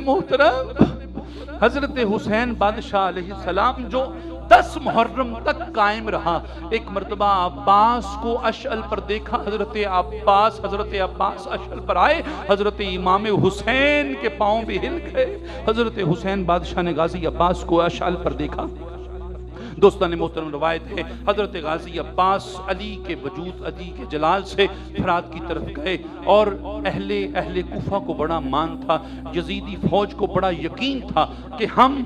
محترم حضرت حسین بادشاہ علیہ السلام جو 10 محرم تک قائم رہا، ایک مرتبہ عباس کو اشعل پر دیکھا، حضرت عباس اشعل پر آئے، حضرت امام حسین کے پاؤں بھی ہل گئے۔ حضرت حسین بادشاہ نے غازی عباس کو اشعل پر دیکھا۔ دوستان محترم، روایت ہے حضرت غازی عباس علی کے وجود، علی کے جلال سے فرات کی طرف گئے، اور اہل کوفہ کو بڑا مان تھا، یزیدی فوج کو بڑا یقین تھا کہ ہم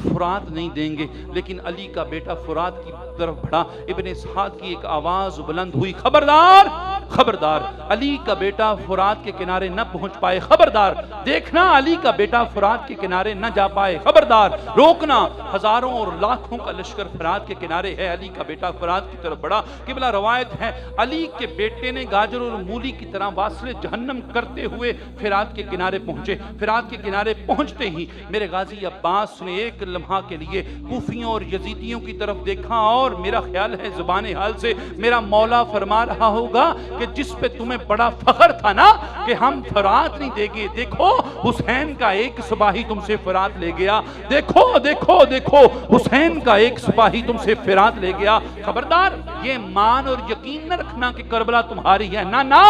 فرات نہیں دیں گے، لیکن علی کا بیٹا فرات کی طرف بڑھا۔ ابن اسحاق کی ایک آواز بلند ہوئی، خبردار خبردار، علی کا بیٹا فرات کے کنارے نہ پہنچ پائے، خبردار، دیکھنا علی کا بیٹا فرات کے کنارے نہ جا پائے، خبردار، روکنا، ہزاروں اور لاکھوں کا لشکر فرات کے کنارے ہے، علی کا بیٹا فرات کی طرف بڑھا۔ قبلہ روایت ہے علی کے بیٹے نے گاجر اور مولی کی طرح واصل جہنم کرتے ہوئے فرات کے کنارے پہنچے۔ فرات کے کنارے پہنچتے ہی میرے غازی عباس نے ایک لمحہ کے لیے کوفیوں اور یزیدیوں کی طرف دیکھا، اور میرا خیال ہے زبان حال سے میرا مولا فرما رہا ہوگا کہ جس پہ تمہیں بڑا فخر تھا نا کہ ہم فرات نہیں دے گے، دیکھو حسین کا ایک سپاہی تم سے فرات لے گیا، دیکھو دیکھو دیکھو حسین کا ایک سپاہی تم سے فرات لے گیا، خبردار، یہ مان اور یقین نہ رکھنا کہ کربلا تمہاری ہے، نہ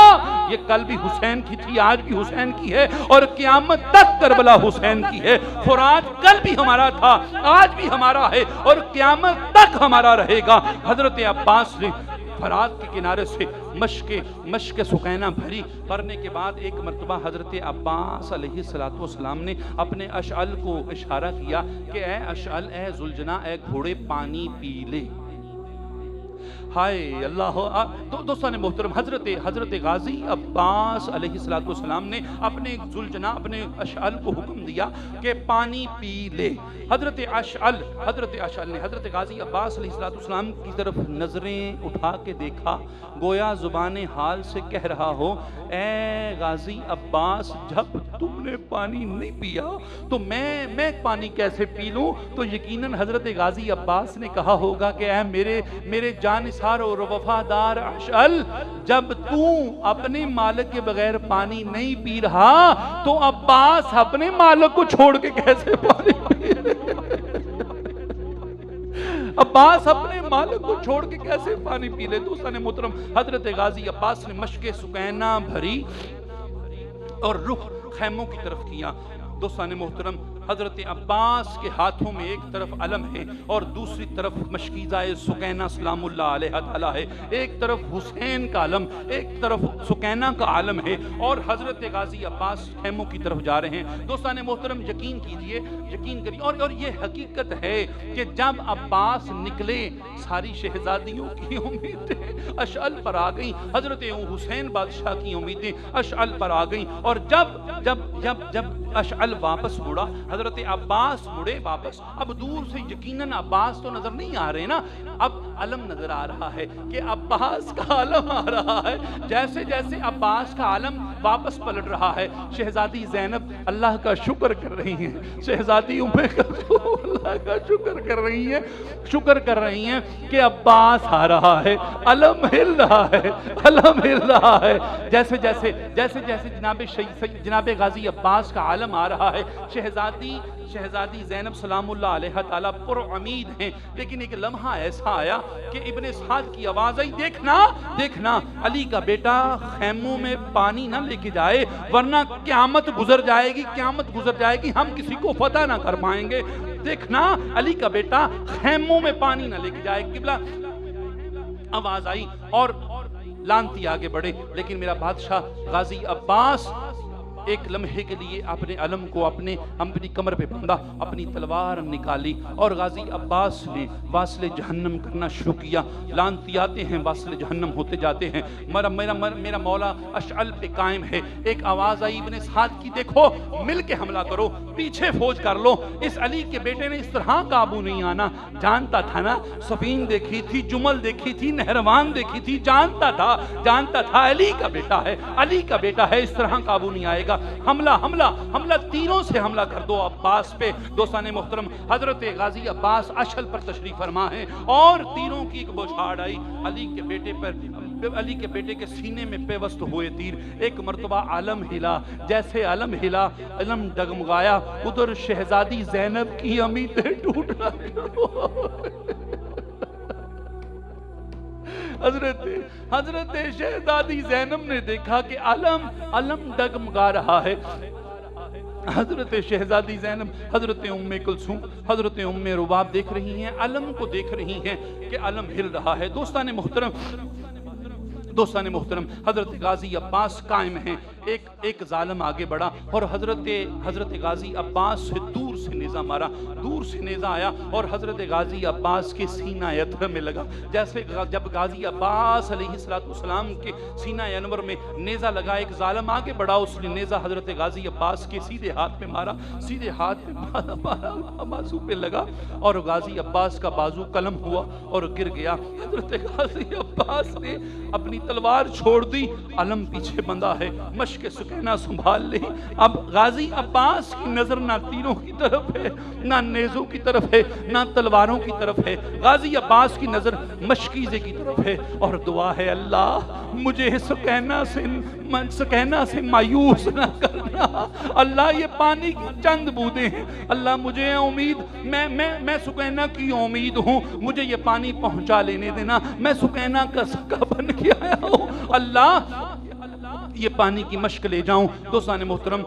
یہ کل بھی حسین کی تھی، آج بھی حسین کی ہے، اور قیامت تک کربلا حسین کی ہے۔ فرات کل بھی ہمارا تھا، آج بھی ہمارا ہے، اور قیامت تک ہمارا رہے گا۔ حضرت عباس نے فرات کے کنارے سے مشک سکینہ بھری، بھرنے کے بعد ایک مرتبہ حضرت عباس علیہ السلام نے اپنے اشعل کو اشارہ کیا کہ اے اشعل، اے ذوالجناح، اے گھوڑے پانی پی لے۔ ہائے اللہ! دوستان محترم، حضرت غازی عباس علیہ السلام نے اپنے ذوالجناح، اپنے اشعل کو حکم دیا کہ پانی پی لے۔ حضرت اشعل نے حضرت غازی عباس علیہ السلام کی طرف نظریں اٹھا کے دیکھا، گویا زبان حال سے کہہ رہا ہو، اے غازی عباس، جب تم نے پانی نہیں پیا تو میں پانی کیسے پی لوں؟ تو یقیناً حضرت غازی عباس نے کہا ہوگا کہ اے میرے جانثار اور وفادار اشعل، جب تو اپنے مالک کے بغیر پانی نہیں پی رہا تو عباس اپنے مالک کو چھوڑ کے کیسے پانی پی لے؟ عباس اپنے مالک کو چھوڑ کے کیسے پانی پی لے؟ دوستان محترم، حضرت غازی عباس نے مشک سکینہ بھری اور رخ خیموں کی طرف کیا۔ دوستان محترم، حضرت عباس کے ہاتھوں میں ایک طرف علم ہے اور دوسری طرف مشکیزہ سکینہ سلام اللہ علیہ تعالیٰ ہے، ایک طرف حسین کا علم، ایک طرف سکینہ کا علم ہے، اور حضرت غازی عباس خیموں کی طرف جا رہے ہیں۔ دوستان محترم، یقین کریے، اور یہ حقیقت ہے کہ جب عباس نکلے ساری شہزادیوں کی امیدیں اشعل پر آ گئیں، حضرت حسین بادشاہ کی امیدیں اشعل پر آ گئیں، اور جب اشعل واپس مڑا، حضرت عباس مڑے واپس، اب دور سے یقیناً عباس تو نظر نہیں آ رہے نا، اب علم نظر آ رہا ہے کہ عباس کا علم آ رہا ہے۔ جیسے عباس کا علم واپس پلٹ رہا ہے، شہزادی زینب اللہ کا شکر کر رہی ہیں، شہزادی اللہ کا شکر کر رہی ہیں کہ عباس آ رہا ہے، علم ہل رہا ہے، جیسے جناب غازی عباس کا علم آ رہا ہے۔ شہزادی زینب سلام اللہ علیہ تعالیٰ پر امید ہیں، لیکن ایک لمحہ ایسا آیا کہ ابن اسحاق کی آواز آئی، دیکھنا علی کا بیٹا خیموں میں پانی نہ لے کے جائے، ورنہ قیامت گزر جائے گی، ہم کسی کو فتح نہ کر پائیں گے، دیکھنا علی کا بیٹا خیموں میں پانی نہ لے کے جائے۔ قبلہ آواز آئی اور لانتی آگے بڑھے، لیکن میرا بادشاہ غازی عباس ایک لمحے کے لیے اپنے علم کو اپنی کمر پہ باندھا، اپنی تلوار نکالی، اور غازی عباس نے واصل جہنم کرنا شروع کیا۔ لعنتی آتے ہیں، واصل جہنم ہوتے جاتے ہیں، میرا مولا اشعل پہ قائم ہے۔ ایک آواز آئی ابن اسحاق کی، دیکھو مل کے حملہ کرو، پیچھے فوج کر لو، اس علی کے بیٹے نے اس طرح قابو نہیں آنا، جانتا تھا نا، سفین دیکھی تھی، جمل دیکھی تھی، نہروان دیکھی تھی، جانتا تھا علی کا بیٹا ہے، اس طرح قابو نہیں آئے گا۔ حملہ حملہ حملہ تیروں سے حملہ کر دو عباس پہ۔ دوستان محترم، حضرت غازی عباس اشل پر تشریف فرما ہے اور تیروں کی ایک بوچھاڑ آئی علی کے بیٹے پر، علی کے بیٹے کے سینے میں پیوست ہوئے تیر۔ ایک مرتبہ علم ہلا، جیسے علم ہلا علم ڈگمگایا، ادھر شہزادی زینب کی امیدیں ٹوٹنا حضرت شہزادی زینب نے دیکھا کہ علم ڈگمگا رہا ہے۔ حضرت شہزادی زینب، حضرت ام کلثوم، حضرت ام رباب دیکھ رہی ہیں، علم کو دیکھ رہی ہیں کہ علم ہل رہا ہے۔ دوستان محترم، حضرت غازی عباس قائم ہیں۔ ایک ظالم آگے بڑھا اور حضرت غازی عباس سے دور سے نیزہ مارا، دور سے نیزہ آیا اور حضرت غازی عباس کے سینہ انور میں لگا۔ جیسے جب غازی عباس علیہ السلام کے سینہ انور میں نیزہ لگا، ایک ظالم آگے بڑھا، اس نے نیزہ حضرت غازی عباس کے سیدھے ہاتھ میں مارا، سیدھے ہاتھ میں مارا، بازو پہ لگا اور غازی عباس کا بازو قلم ہوا اور گر گیا۔ حضرت غازی عباس نے اپنی تلوار چھوڑ دی، علم پیچھے بندھا ہے، مشق سکینہ سنبھال لی۔ اب غازی عباس کی نظر نہ تیروں کی طرف ہے، نہ نیزوں کی طرف ہے، نہ تلواروں کی طرف ہے، غازی عباس کی نظر مشکیزے کی طرف ہے اور دعا ہے، اللہ مجھے سکینہ سے مایوس نہ کرنا، اللہ یہ پانی کی چند بوندیں ہیں، اللہ مجھے امید، میں سکینہ کی امید ہوں، مجھے یہ پانی پہنچا لینے دینا، میں سکینہ کا سکہ بن کے آیا ہوں، اللہ یہ پانی کی مشق لے جاؤں۔ دوستان محترم،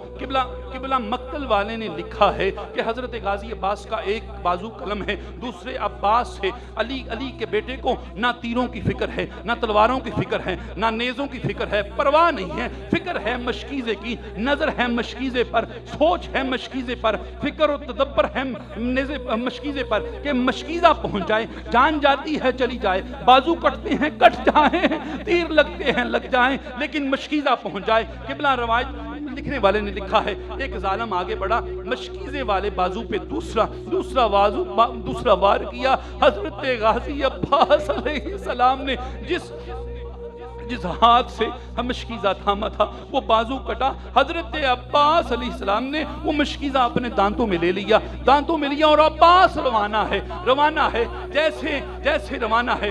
قبلہ مقتل والے نے لکھا ہے کہ حضرت غازی عباس کا ایک بازو قلم ہے، دوسرے عباس ہے۔ علی کے بیٹے کو نہ تیروں کی فکر ہے، نہ تلواروں کی فکر ہے، نہ نیزوں کی فکر ہے، پرواہ نہیں ہے، فکر ہے مشکیزے کی، نظر ہے مشکیزے پر، سوچ ہے مشکیزے پر، فکر و تدبر ہے مشکیزے پر کہ مشکیزہ پہنچ جائے، جان جاتی ہے چلی جائے، بازو کٹتے ہیں کٹ جائیں، تیر لگتے ہیں لگ جائیں، لیکن مشکیزہ پہنچ جائے۔ قبلہ روایت لکھنے والے نے لکھا ہے، ایک ظالم آگے بڑھا، مشکیزے والے بازو پہ دوسرا وار کیا۔ حضرت غازی عباس علیہ السلام نے جس ہاتھ سے مشکیزہ تھاما تھا وہ بازو کٹا، حضرت عباس علیہ السلام نے وہ مشکیزہ اپنے دانتوں میں لے لیا اور عباس روانہ ہے جیسے روانہ ہے۔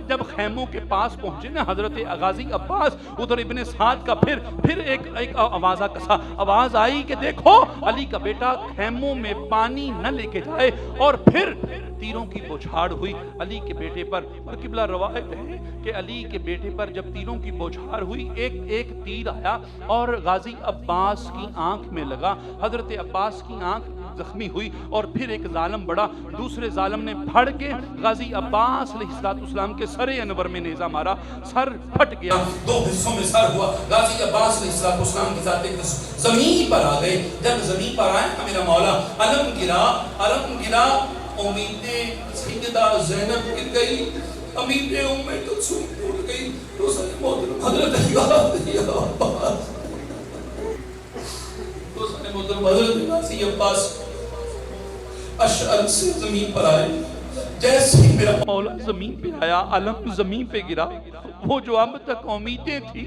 جب خیموں کے پاس پہنچے نا حضرت غازی عباس، ادھر ابن سعد کا پھر ایک آواز آئی کہ دیکھو علی کا بیٹا خیموں میں پانی نہ لے کے جائے، اور پھر تیروں کی بوچھاڑ ہوئی علی کے بیٹے پر۔ اور قبلہ روایت ہے کہ علی کے بیٹے پر جب تیروں کی بوچھاڑ ہوئی، ایک تیر آیا اور غازی عباس کی آنکھ میں لگا، حضرت عباس کی آنکھ زخمی ہوئی، اور پھر ایک ظالم بڑھا، دوسرے ظالم نے پھڑ کے غازی عباس علیہ السلام کے سر انور میں نیزہ مارا، سر پھٹ گیا، دو حصوں میں سر ہوا۔ غازی عباس علیہ السلام کی ذات زمین پر آ گئے۔ جب زمین پر آئے میرا مولا، علم گرا، امیدیں سیدہ زینب گر گئی، امیدیں ام کلثوم ٹوٹ گئی۔ حضرت غازی عباس اشعل سے زمین پر آئے، جیسے ہی میرا مولا زمین پہ آیا، علم زمین پہ گرا، وہ جو اب تک امیدیں تھی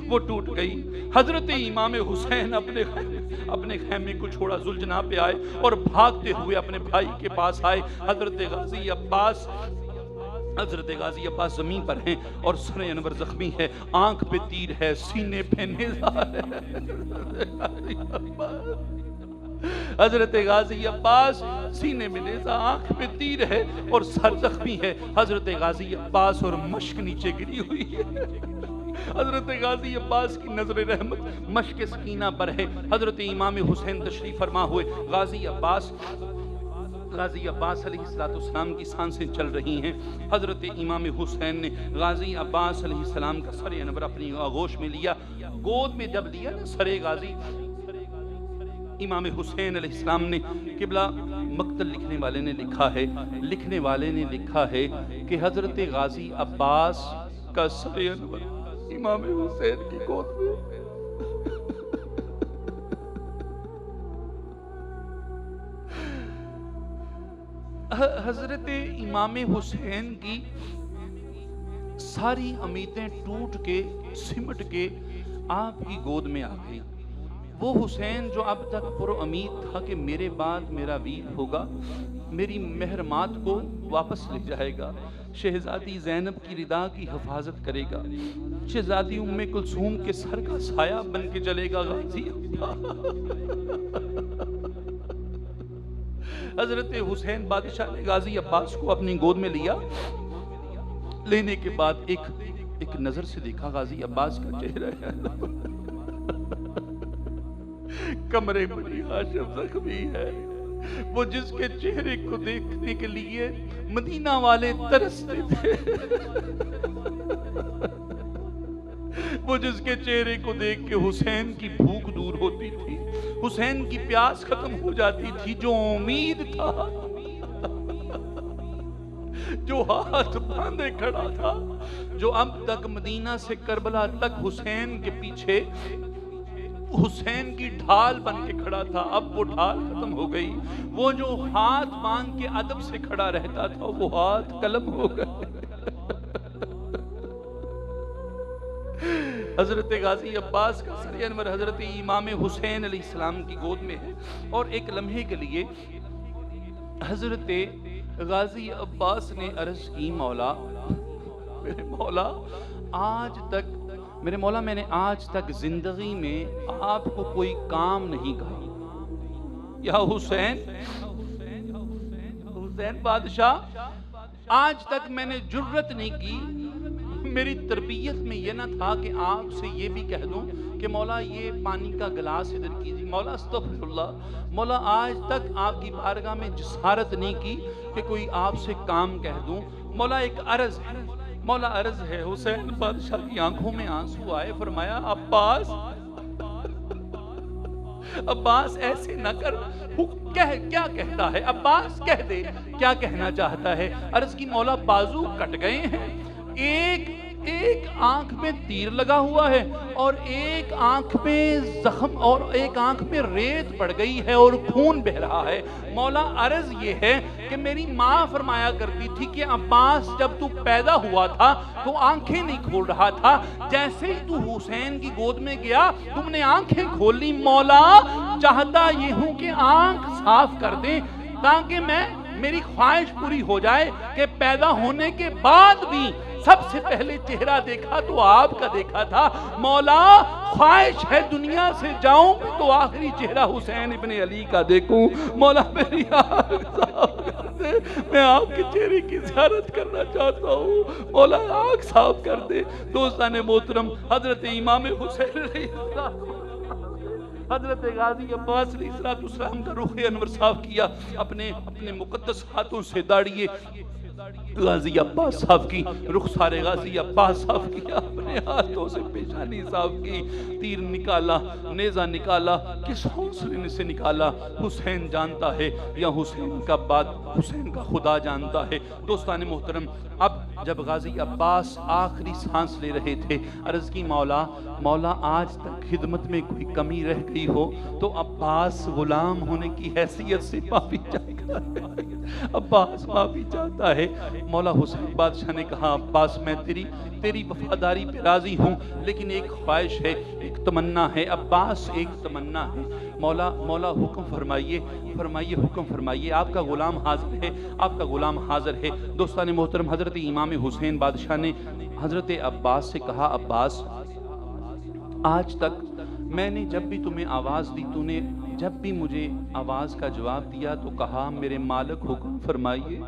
وہ ٹوٹ گئی۔ حضرت امام حسین اپنے خیمے کو چھوڑا، زلجنا پہ آئے اور بھاگتے ہوئے اپنے بھائی کے پاس آئے۔ حضرت غازی عباس زمین پر ہیں اور سر انور زخمی ہے، آنکھ پہ تیر ہے، سینے پہ نیزہ ہے۔ حضرت غازی عباس سینے میں نیزہ، آنکھ پہ تیر ہے اور سر زخمی ہے۔ حضرت غازی عباس اور مشک نیچے گری ہوئی ہے۔ حضرت غازی عباس کی نظر رحمت مشک سکینہ پر ہے۔ حضرت امام حسین تشریف فرما ہوئے، غازی عباس علیہ السلام کی سانسیں چل رہی ہیں۔ حضرت امام حسین نے غازی عباس علیہ السلام کا سر انور اپنی آغوش میں لیا، گود میں جب لیا نا سر غازی امام حسین علیہ السلام نے، قبلہ مقتل لکھنے والے نے لکھا ہے کہ حضرت غازی عباس کا سر انور امام حسین کی گود میں۔ حضرت امام حسین کی ساری امیدیں ٹوٹ کے سمٹ کے آپ کی گود میں آ گئی۔ وہ حسین جو اب تک پر امید تھا کہ میرے بعد میرا ویر ہوگا، میری مہرمات کو واپس لے جائے گا، شہزادی زینب کی ردا کی حفاظت کرے گا، شہزادی ام کلثوم کے سر کا سایہ بن کے چلے گا غازی حضرت حسین بادشاہ نے غازی عباس کو اپنی گود میں لیا۔ لینے کے بعد ایک نظر سے دیکھا غازی عباس کا چہرہ ہے، کمرے بنی ہاشم زخمی ہے، وہ جس کے چہرے کو دیکھنے کے لیے مدینہ والے ترستے تھے، وہ جس کے چہرے کو دیکھ کے حسین کی بھوک دور ہوتی تھی، حسین کی پیاس ختم ہو جاتی تھی، جو امید تھا، جو ہاتھ باندھے کھڑا تھا، جو اب تک مدینہ سے کربلا تک حسین کے پیچھے حسین کی ڈھال بن کے کھڑا تھا، اب وہ ڈھال ختم ہو گئی، وہ جو ہاتھ باندھ کے ادب سے کھڑا رہتا تھا وہ ہاتھ قلم ہو گئے۔ حضرت غازی عباس کا سر انور حضرت امام حسین علیہ السلام کی گود میں ہے، اور ایک لمحے کے لیے حضرت غازی عباس نے عرض کی، مولا میرے مولا میں نے آج تک زندگی میں آپ کو کوئی کام نہیں کہا، یا حسین بادشاہ آج تک میں نے جرت نہیں کی، میری تربیت میں یہ نہ تھا کہ آپ سے یہ بھی کہہ دوں کہ مولا یہ پانی کا گلاس ادھر کیجیے، مولا استغفر اللہ، مولا آج تک آپ کی بارگاہ میں جسارت نہیں کی کہ کوئی آپ سے کام کہہ دوں، مولا ایک عرض ہے، مولا عرض ہے۔ حسین بادشاہ کی آنکھوں میں آنسو آئے، فرمایا عباس ایسے نہ کر، کیا کہتا ہے عباس، کہہ دے کیا کہنا چاہتا ہے۔ عرض کی، مولا بازو کٹ گئے ہیں، ایک آنکھ میں تیر لگا ہوا ہے، اور ایک آنکھ میں زخم، اور ایک آنکھ میں ریت پڑ گئی ہے اور خون بہ رہا ہے۔ مولا عرض یہ ہے کہ میری ماں فرمایا کرتی تھی کہ عباس جب تو پیدا ہوا تھا تو آنکھیں نہیں کھول رہا تھا، جیسے ہی تو حسین کی گود میں گیا تم نے آنکھیں کھول لی، مولا چاہتا یہ ہوں کہ آنکھ صاف کر دیں تاکہ میری خواہش پوری ہو جائے کہ پیدا ہونے کے بعد بھی سب سے پہلے چہرہ دیکھا تو آپ کا دیکھا تھا، مولا خواہش ہے دنیا سے جاؤں تو آخری چہرہ حسین ابن علی کا دیکھوں، مولا میری آنکھ صاف کر دے، میں آپ کے چہرے کی زیارت کرنا چاہتا ہوں، مولا آنکھ صاف کر دے۔ دوستان محترم، حضرت امام حسین علیہ السلام، حضرت غازی عباس علیہ السلام کا رخ انور صاف کیا، اپنے مقدس ہاتھوں سے داڑھی غازی عباس صاف کی، رخسار غازی عباس صاف کیا، اپنے ہاتھوں سے پیشانی صاف کی، تیر نکالا، نیزہ نکالا، کس حوصلے سے نکالا حسین جانتا ہے یا حسین کا خدا جانتا ہے۔ دوستان محترم، اب جب غازی عباس آخری سانس لے رہے تھے، عرض کی، مولا آج تک خدمت میں کوئی کمی رہ گئی ہو تو عباس غلام ہونے کی حیثیت سے معافی چاہتا ہے، عباس معافی چاہتا ہے۔ مولا حسین بادشاہ نے کہا، عباس میں تیری وفاداری پہ راضی ہوں، لیکن ایک خواہش ہے، ایک تمنا ہے عباس، ایک تمنا ہے۔ مولا حکم فرمائیے، حکم فرمائیے، آپ کا غلام حاضر ہے، آپ کا غلام حاضر ہے۔ دوستان محترم، حضرت امام حسین بادشاہ نے حضرت عباس سے کہا، عباس آج تک میں نے جب بھی تمہیں آواز دی، تو نے جب بھی مجھے آواز کا جواب دیا تو کہا میرے مالک حکم فرمائیے۔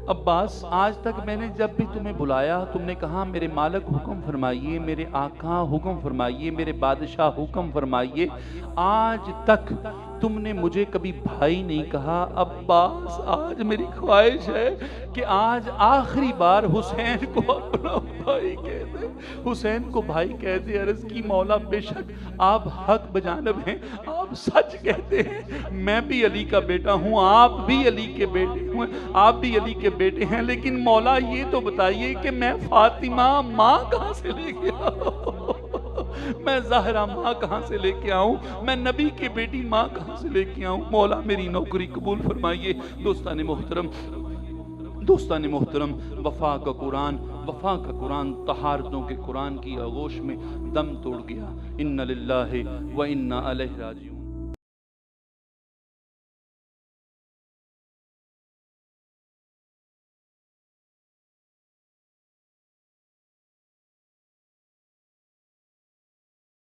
عباس آج تک میں نے جب بھی تمہیں بلایا تم نے کہا میرے مالک حکم فرمائیے، میرے آقا حکم فرمائیے، میرے بادشاہ حکم فرمائیے، آج تک تم نے مجھے کبھی بھائی نہیں کہا۔ عباس آج میری خواہش ہے کہ آج آخری بار حسین کو اپنا بھائی کہہ دے، حسین کو بھائی کہہ دے۔ عرض کی، مولا بے شک آپ حق بجانب ہیں، آپ سچ کہتے ہیں، میں بھی علی کا بیٹا ہوں، آپ بھی علی کے بیٹے ہوں، آپ بھی علی کے بیٹے ہیں، لیکن مولا یہ تو بتائیے کہ میں فاطمہ ماں کہاں سے لے کے آؤں، میں زہرا ماں کہاں سے لے کے آؤں، میں نبی کی بیٹی ماں کہاں سے لے کے آؤں، مولا میری نوکری قبول فرمائیے۔ دوستان محترم، دوستان محترم، وفا کا قرآن طہارتوں کے قرآن کی آغوش میں دم توڑ گیا۔ ان للہ و انا الیہ راجعون۔